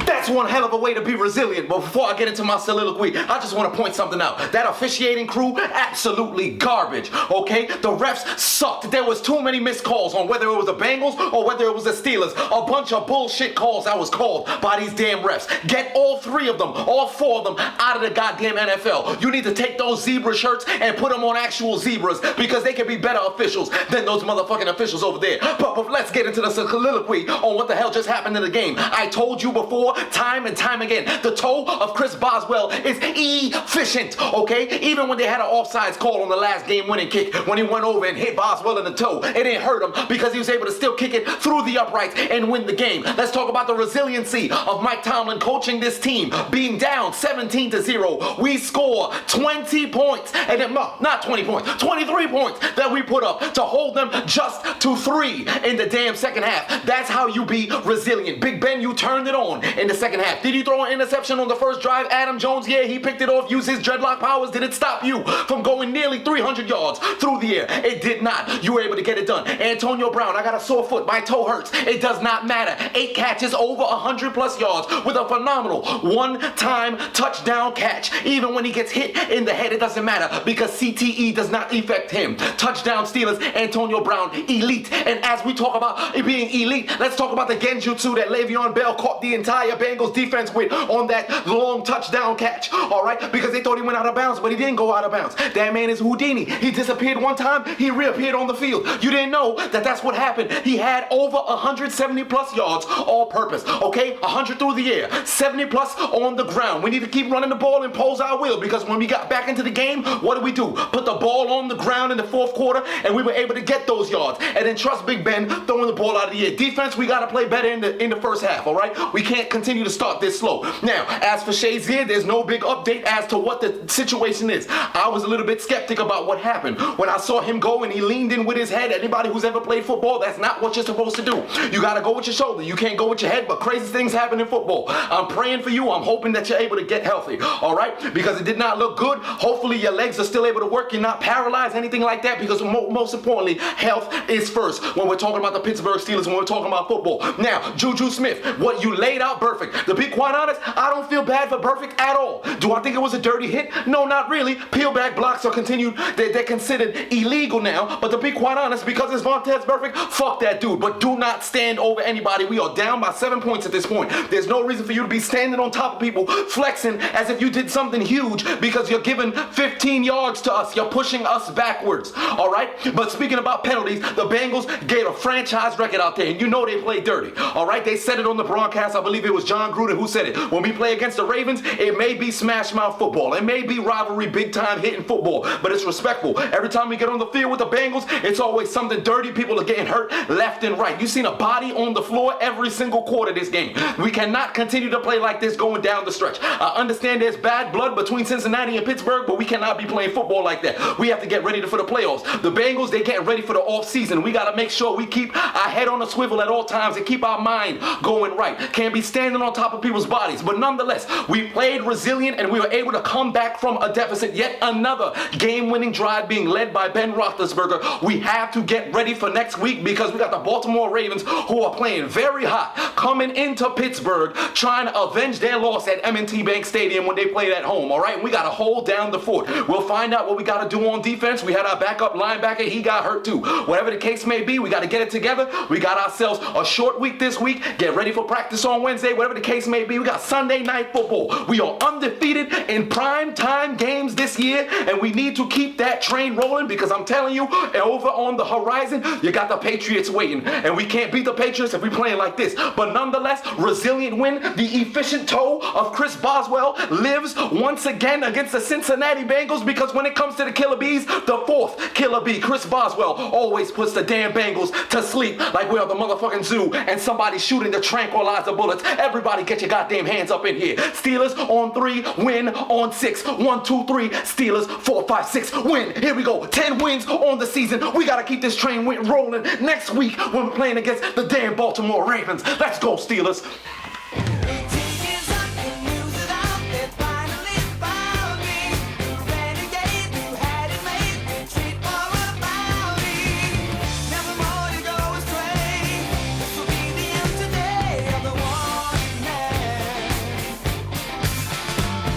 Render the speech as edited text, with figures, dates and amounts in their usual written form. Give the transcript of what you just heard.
That's one hell of a way to be resilient. But before I get into my soliloquy, I just want to point something out. That officiating crew, absolutely garbage, okay? The refs sucked. There was too many missed calls on whether it was the Bengals or whether it was the Steelers. A bunch of bullshit calls that was called by these damn refs. Get all three of them, all four of them out of the goddamn NFL. You need to take those zebra shirts and put them on actual zebras because they can be better officials than those motherfucking officials over there. But let's get into the soliloquy on what the hell just happened in the game. I told you before, time and time again, the toe of Chris Boswell is efficient, okay? Even when they had an offsides call on the last game-winning kick, when he went over and hit Boswell in the toe, it didn't hurt him because he was able to still kick it through the uprights and win the game. Let's talk about the resiliency of Mike Tomlin coaching this team, being down 17-0. We score 20 points, and then, not 20 points, 23 points that we put up to hold them just to 3 in the damn second half. That's how you be resilient. Big Ben, you turned it on in the second half. Did you throw an interception on the first drive? Adam Jones, yeah, he picked it off, used his dreadlock powers. Did it stop you from going nearly 300 yards through the air? It did not. You were able to get it done. Antonio Brown, I got a sore foot. My toe hurts. It does not matter. 8 catches, over 100 plus yards with a phenomenal one-time touchdown catch. Even when he gets hit in the head, it doesn't matter because CTE does not affect him. Touchdown Steelers, Antonio Brown, elite. And as we talk about it being elite, let's talk about the genjutsu that Le'Veon Bell caught the entire Bengals defense with on that long touchdown catch, all right? Because they thought he went out of bounds, but he didn't go out of bounds. That man is Houdini. He disappeared one time, he reappeared on the field. You didn't know that that's what happened. He had over 170 plus yards all purpose, okay? 100 through the air, 70 plus on the ground. We need to keep running the ball and impose our will because when we got back into the game, what did we do? Put the ball on the ground in the fourth quarter and we were able to get those yards. And then trust Big Ben throwing the ball out of the air. Defense, we got to play better in the first half, all right? We can't continue to start this slow. Now, as for Shazier, there's no big update as to what the situation is. I was a little bit skeptic about what happened. When I saw him go and he leaned in with his head, anybody who's ever played football, that's not what you're supposed to do. You got to go with your shoulder. You can't go with your head, but crazy things happen in football. I'm praying for you. I'm hoping that you're able to get healthy, all right? Because it did not look good. Hopefully your legs are still able to work. You're not paralyzed, anything like that, because most importantly, health is first when we're talking about the Pittsburgh Steelers, when we're talking about football. Now, Juju Smith, what you laid out perfect. To be quite honest, I don't feel bad for Perfect at all. Do I think it was a dirty hit? No, not really. Peel back blocks are continued. They're considered illegal now, but to be quite honest, because it's Vontaze Perfect, fuck that dude. But do not stand over anybody. We are down by 7 points at this point. There's no reason for you to be standing on top of people, flexing as if you did something huge because you're giving 15 yards to us. You're pushing us backwards, all right? But speaking about penalties, the Bengals gave a franchise record out there, and you know they played dirty, all right? They said it on the broadcast. I believe it was John Gruden who said it. When we play against the Ravens, it may be smash mouth football. It may be rivalry, big time hitting football, but it's respectful. Every time we get on the field with the Bengals, it's always something dirty. People are getting hurt left and right. You've seen a body on the floor every single quarter this game. We cannot continue to play like this going down the stretch. I understand there's bad blood between Cincinnati and Pittsburgh, but we cannot be playing football like that. We have to get ready for the playoffs. The Bengals, they get ready for the off season. We got to make sure we keep our head on a swivel at all times and keep our mind going right. Can't be standing on top of people's bodies. But nonetheless, we played resilient and we were able to come back from a deficit. Yet another game-winning drive being led by Ben Roethlisberger. We have to get ready for next week because we got the Baltimore Ravens who are playing very hot, coming into Pittsburgh, trying to avenge their loss at M&T Bank Stadium when they played at home, all right? We got to hold down the fort. We'll find out what we got to do on defense. We had our backup linebacker. He got hurt too. Whatever the case may be, we got to get it together. We got ourselves a short week this week. Get ready for practice on Wednesday. Whatever the case may be, we got Sunday night football. We are undefeated in prime time games this year, and we need to keep that train rolling because I'm telling you, over on the horizon, you got the Patriots waiting, and we can't beat the Patriots if we playing like this. But nonetheless, resilient win. The efficient toe of Chris Boswell lives once again against the Cincinnati Bengals because when it comes to the killer bees, the fourth killer bee, Chris Boswell, always puts the damn Bengals to sleep like we're at the motherfucking zoo and somebody's shooting the tranquilizer bullets. Everybody get your goddamn hands up in here. Steelers on 3, win on 6. 1, 2, 3, Steelers 4, 5, 6, win. Here we go. 10 wins on the season. We got to keep this train rolling next week when we're playing against the damn Baltimore Ravens. Let's go, Steelers.